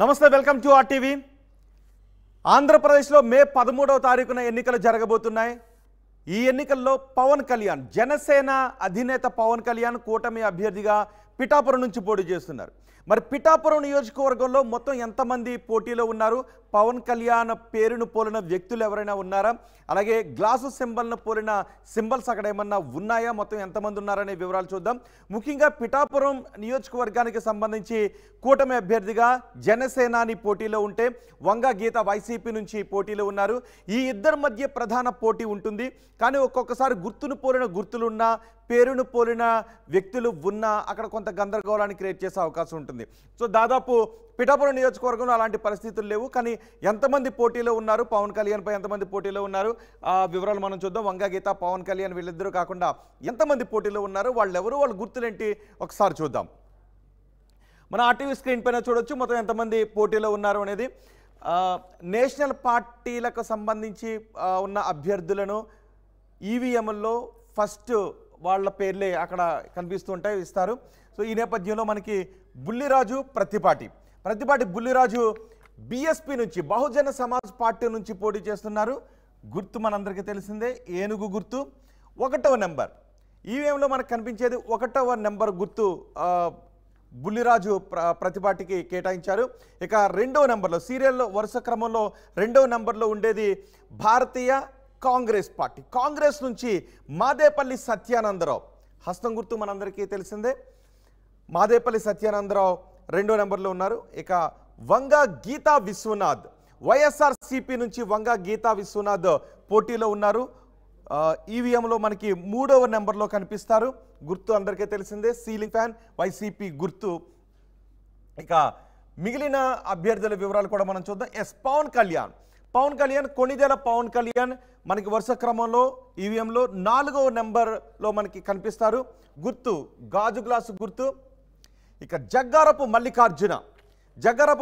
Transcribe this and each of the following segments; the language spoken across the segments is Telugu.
నమస్తే, వెల్కమ్ టు ఆర్టీవీ. ఆంధ్రప్రదేశ్లో మే 13వ తారీఖున ఎన్నికలు జరగబోతున్నాయి. ఈ ఎన్నికల్లో పవన్ కళ్యాణ్, జనసేన అధినేత పవన్ కళ్యాణ్ కూటమి అభ్యర్థిగా పిఠాపురం నుంచి పోటీ చేస్తున్నారు. మరి పిఠాపురం నియోజకవర్గంలో మొత్తం ఎంతమంది పోటీలో ఉన్నారు? పవన్ కళ్యాణ్ పేరును పోలిన వ్యక్తులు ఎవరైనా ఉన్నారా? అలాగే గ్లాసు సింబల్ను పోలిన సింబల్స్ అక్కడ ఏమన్నా ఉన్నాయా? మొత్తం ఎంతమంది ఉన్నారనే వివరాలు చూద్దాం. ముఖ్యంగా పిఠాపురం నియోజకవర్గానికి సంబంధించి కూటమి అభ్యర్థిగా జనసేనాని పోటీలో ఉంటే వంగ గీత వైసీపీ నుంచి పోటీలో ఉన్నారు. ఈ ఇద్దరి మధ్య ప్రధాన పోటీ ఉంటుంది. కానీ ఒక్కొక్కసారి గుర్తును పోలిన గుర్తులున్నా, పేరును పోలిన వ్యక్తులు ఉన్నా అక్కడ కొంత గందరగోళాన్ని క్రియేట్ చేసే అవకాశం ఉంటుంది. సో దాదాపు పిఠాపురం నియోజకవర్గంలో అలాంటి పరిస్థితులు లేవు. కానీ ఎంతమంది పోటీలో ఉన్నారు, పవన్ కళ్యాణ్పై ఎంతమంది పోటీలో ఉన్నారు, ఆ వివరాలు మనం చూద్దాం. వంగ గీత, పవన్ కళ్యాణ్ వీళ్ళిద్దరూ కాకుండా ఎంతమంది పోటీలో ఉన్నారు, వాళ్ళెవరు, వాళ్ళ గుర్తులేంటి ఒకసారి చూద్దాం. మన ఆర్టీవీ స్క్రీన్ పైన చూడొచ్చు మొత్తం ఎంతమంది పోటీలో ఉన్నారు అనేది. నేషనల్ పార్టీలకు సంబంధించి ఉన్న అభ్యర్థులను ఈవీఎంల్లో ఫస్ట్ వాళ్ళ పేర్లే అక్కడ కనిపిస్తుంటాయి, ఇస్తారు. సో ఈ నేపథ్యంలో మనకి బుల్లిరాజు ప్రతిపాటి బుల్లిరాజు బీఎస్పీ నుంచి, బహుజన సమాజ్ పార్టీ నుంచి పోటీ చేస్తున్నారు. గుర్తు మనందరికీ తెలిసిందే, ఏనుగు గుర్తు. 1వ నెంబర్ ఈవీఎంలో మనకు కనిపించేది 1వ నెంబర్ గుర్తు బుల్లిరాజు ప్రతిపాటికి కేటాయించారు. ఇక 2వ నెంబర్లో, సీరియల్లో వరుస క్రమంలో 2వ నెంబర్లో ఉండేది భారతీయ కాంగ్రెస్ పార్టీ. కాంగ్రెస్ నుంచి మాదేపల్లి సత్యానందరావు, హస్తం గుర్తు మనందరికీ తెలిసిందే. మాదేపల్లి సత్యానందరావు 2వ నెంబర్లో ఉన్నారు. ఇక వంగ గీతా విశ్వనాథ్, వైఎస్ఆర్సీపీ నుంచి వంగ గీతా విశ్వనాథ్ పోటీలో ఉన్నారు. ఈవీఎంలో మనకి 3వ నెంబర్లో కనిపిస్తారు. గుర్తు అందరికీ తెలిసిందే, సీలింగ్ ఫ్యాన్, వైసీపీ గుర్తు. ఇక మిగిలిన అభ్యర్థుల వివరాలు కూడా మనం చూద్దాం. పవన్ కళ్యాణ్ కొణిదెల పవన్ కళ్యాణ్ మనకి వరుస క్రమంలో ఈవీఎంలో 4వ నెంబర్లో మనకి కనిపిస్తారు. గుర్తు గాజు గ్లాసు గుర్తు. ఇక జగ్గారపు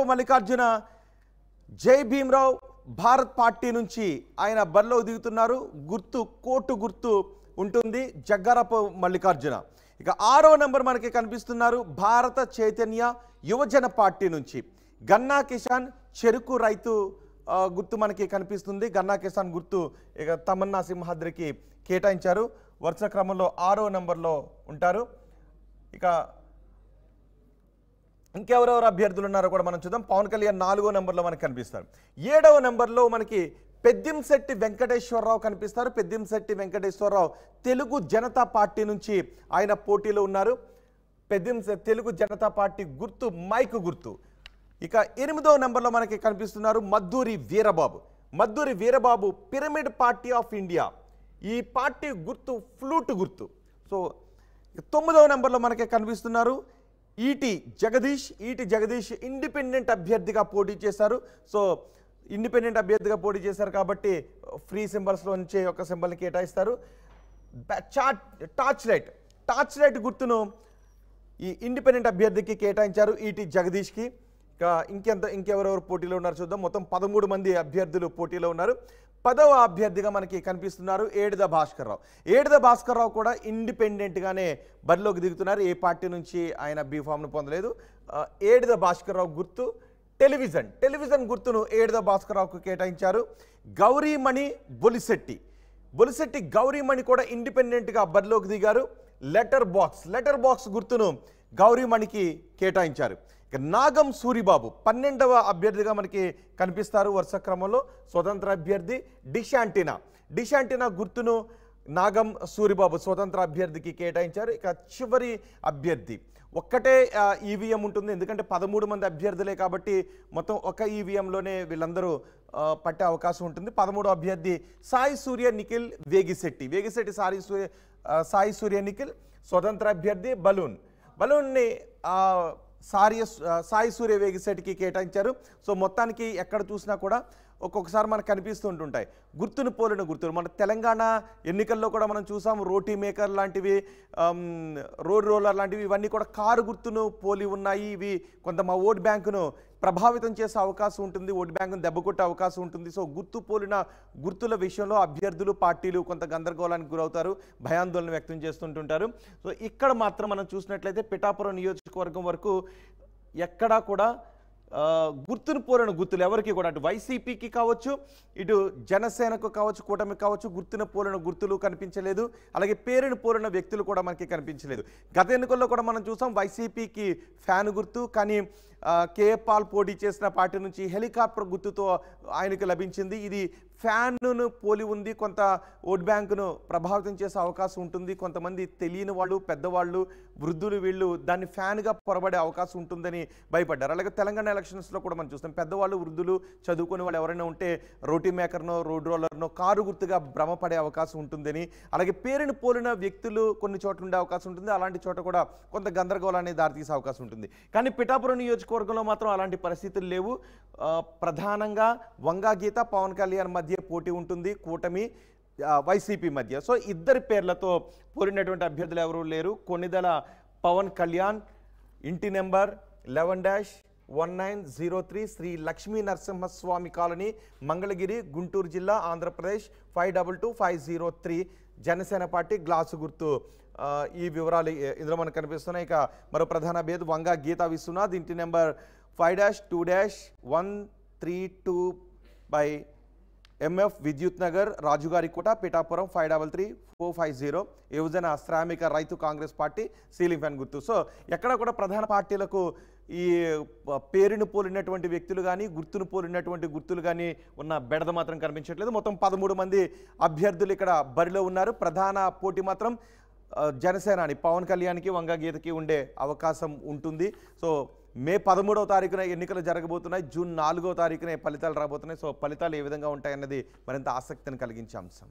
మల్లికార్జున జై భీమ్రావ్ భారత్ పార్టీ నుంచి ఆయన బరిలో దిగుతున్నారు. గుర్తు కోటు గుర్తు ఉంటుంది, జగ్గారపు మల్లికార్జున. ఇక 6వ నెంబర్ మనకి కనిపిస్తున్నారు భారత చైతన్య యువజన పార్టీ నుంచి గన్నా కిషాన్, చెరుకు రైతు గుర్తు మనకి కనిపిస్తుంది. గన్నా కిషాన్ గుర్తు ఇక తమన్నా సింహాద్రికి కేటాయించారు. వరుస క్రమంలో 6వ నెంబర్లో ఉంటారు. ఇక ఇంకెవరెవరు అభ్యర్థులు ఉన్నారో కూడా మనం చూద్దాం. పవన్ కళ్యాణ్ 4వ నెంబర్లో మనకి కనిపిస్తారు. 7వ నెంబర్లో మనకి పెద్దింశెట్టి వెంకటేశ్వరరావు కనిపిస్తారు. పెద్దింశెట్టి వెంకటేశ్వరరావు తెలుగు జనతా పార్టీ నుంచి ఆయన పోటీలో ఉన్నారు. తెలుగు జనతా పార్టీ గుర్తు మైక్ గుర్తు. ఇక 8వ నెంబర్లో మనకి కనిపిస్తున్నారు Madduri Veerababu pyramid party of India. ఈ పార్టీ గుర్తు ఫ్లూట్ గుర్తు. సో 9వ నెంబర్లో మనకి కనిపిస్తున్నారు ఈటి జగదీష్ ఇండిపెండెంట్ అభ్యర్థిగా పోటీ చేశారు. సో ఇండిపెండెంట్ అభ్యర్థిగా పోటీ చేశారు కాబట్టి ఫ్రీ సింబల్స్లో నుంచి ఒక సింబల్ని కేటాయిస్తారు. టార్చ్ లైట్ గుర్తును ఈ ఇండిపెండెంట్ అభ్యర్థికి కేటాయించారు, ఈటి జగదీష్కి. ఇంకెవరెవరు పోటీలో ఉన్నారు చూద్దాం. మొత్తం 13 మంది అభ్యర్థులు పోటీలో ఉన్నారు. 10వ అభ్యర్థిగా మనకి కనిపిస్తున్నారు ఏడిద భాస్కర్రావు కూడా ఇండిపెండెంట్గానే బరిలోకి దిగుతున్నారు. ఏ పార్టీ నుంచి ఆయన బీఫామ్ను పొందలేదు. ఏడిద భాస్కర్రావు గుర్తు టెలివిజన్ గుర్తును ఏడిద భాస్కర్రావుకు కేటాయించారు. గౌరీమణి బొలిశెట్టి గౌరీమణి కూడా ఇండిపెండెంట్గా బరిలోకి దిగారు. లెటర్ బాక్స్ గుర్తును గౌరీమణికి కేటాయించారు. ఇక నాగం సూరిబాబు 12వ అభ్యర్థిగా మనకి కనిపిస్తారు. వరుస క్రమంలో స్వతంత్ర అభ్యర్థి డిషాంటినా గుర్తును నాగం సూరిబాబు స్వతంత్ర అభ్యర్థికి కేటాయించారు. ఇక చివరి అభ్యర్థి ఒక్కటే ఈవీఎం ఉంటుంది, ఎందుకంటే 13 మంది అభ్యర్థులే కాబట్టి మొత్తం ఒక ఈవీఎంలోనే వీళ్ళందరూ పట్టే అవకాశం ఉంటుంది. 13వ అభ్యర్థి సాయి సూర్య నిఖిల్ వేగిశెట్టి సాయి సూర్య నిఖిల్ స్వతంత్ర అభ్యర్థి. బలూన్ని సాయి సూర్య వేగిశెట్టికి కేటాయించారు. సో మొత్తానికి ఎక్కడ చూసినా కూడా ఒక్కొక్కసారి మనకు కనిపిస్తుంటుంటాయి గుర్తును పోలిన గుర్తులు. మన తెలంగాణ ఎన్నికల్లో కూడా మనం చూసాం, రోటీ మేకర్ లాంటివి, రోడ్ రోలర్ లాంటివి, ఇవన్నీ కూడా కారు గుర్తును పోలి ఉన్నాయి. ఇవి కొంత మా ఓట్ బ్యాంకును ప్రభావితం చేసే అవకాశం ఉంటుంది, ఓటు బ్యాంకును దెబ్బకొట్టే అవకాశం ఉంటుంది. సో గుర్తు పోలిన గుర్తుల విషయంలో అభ్యర్థులు, పార్టీలు కొంత గందరగోళానికి గురవుతారు, భయాందోళన వ్యక్తం చేస్తుంటుంటారు. సో ఇక్కడ మాత్రం మనం చూసినట్లయితే పిఠాపురం నియోజకవర్గం వరకు ఎక్కడా కూడా గుర్తును పోలిన గుర్తులు ఎవరికి కూడా అటు వైసీపీకి కావచ్చు, ఇటు జనసేనకు కావచ్చు, కూటమికి కావచ్చు, గుర్తును పోలిన గుర్తులు కనిపించలేదు. అలాగే పేరును పోలిన వ్యక్తులు కూడా మనకి కనిపించలేదు. గత ఎన్నికల్లో కూడా మనం చూసాం వైసీపీకి ఫ్యాన్ గుర్తు, కానీ కేఏ పాల్ పోటీ చేసిన పార్టీ నుంచి హెలికాప్టర్ గుర్తుతో ఆయనకు లభించింది. ఇది ఫ్యాన్ను పోలి ఉంది, కొంత ఓట్ బ్యాంకును ప్రభావితం చేసే అవకాశం ఉంటుంది. కొంతమంది తెలియని వాళ్ళు, పెద్దవాళ్ళు, వృద్ధులు వీళ్ళు దాన్ని ఫ్యాన్గా పొరబడే అవకాశం ఉంటుందని భయపడ్డారు. అలాగే తెలంగాణ ఎలక్షన్స్లో కూడా మనం చూస్తాం పెద్దవాళ్ళు, వృద్ధులు, చదువుకునే వాళ్ళు ఎవరైనా ఉంటే రోటీ మేకర్నో, రోడ్ రోలర్నో కారు గుర్తుగా భ్రమపడే అవకాశం ఉంటుందని, అలాగే పేరును పోలిన వ్యక్తులు కొన్ని చోట్ల ఉండే అవకాశం ఉంటుంది. అలాంటి చోట కూడా కొంత గందరగోళాన్ని దారితీసే అవకాశం ఉంటుంది. కానీ పిఠాపురం నియోజకవర్గంలో మాత్రం అలాంటి పరిస్థితులు లేవు. ప్రధానంగా వంగా గీత, పవన్ కళ్యాణ్ మధ్య పోటీ ఉంటుంది, కూటమి వైసీపీ మధ్య. సో ఇద్దరి పేర్లతో పోలినటువంటి అభ్యర్థులు ఎవరూ లేరు. కొన్నిదల పవన్ కళ్యాణ్, ఇంటి నెంబర్ 11-1903, శ్రీ లక్ష్మీ నరసింహస్వామి కాలనీ, మంగళగిరి, గుంటూరు జిల్లా, ఆంధ్రప్రదేశ్ 522503, జనసేన పార్టీ, గ్లాసు గుర్తు. ఈ వివరాలు ఇందులో మనకు కనిపిస్తున్నాయి. ఇక మరో ప్రధాన అభ్యర్థి వంగా గీతా విశ్వనాథ్, ఇంటి నెంబర్ 5-2-132 బై ఎంఎఫ్ విద్యుత్ నగర్, రాజుగారికోట, పిఠాపురం 533450, యువజన శ్రామిక రైతు కాంగ్రెస్ పార్టీ, సీలింగ్ ఫ్యాన్ గుర్తు. సో ఎక్కడ కూడా ప్రధాన పార్టీలకు ఈ పేరును పోలినటువంటి వ్యక్తులు కానీ, గుర్తును పోలినటువంటి గుర్తులు కానీ ఉన్న బెడద మాత్రం కనిపించట్లేదు. మొత్తం 13 మంది అభ్యర్థులు ఇక్కడ బరిలో ఉన్నారు. ప్రధాన పోటీ మాత్రం జనసేనాని పవన్ కళ్యాణ్కి, వంగా గీతకి ఉండే అవకాశం ఉంటుంది. సో మే 13వ తారీఖున ఎన్నికలు జరగబోతున్నాయి. జూన్ 4వ తారీఖునే ఫలితాలు రాబోతున్నాయి. సో ఫలితాలు ఏ విధంగా ఉంటాయన్నది మరింత ఆసక్తిని కలిగించే అంశం.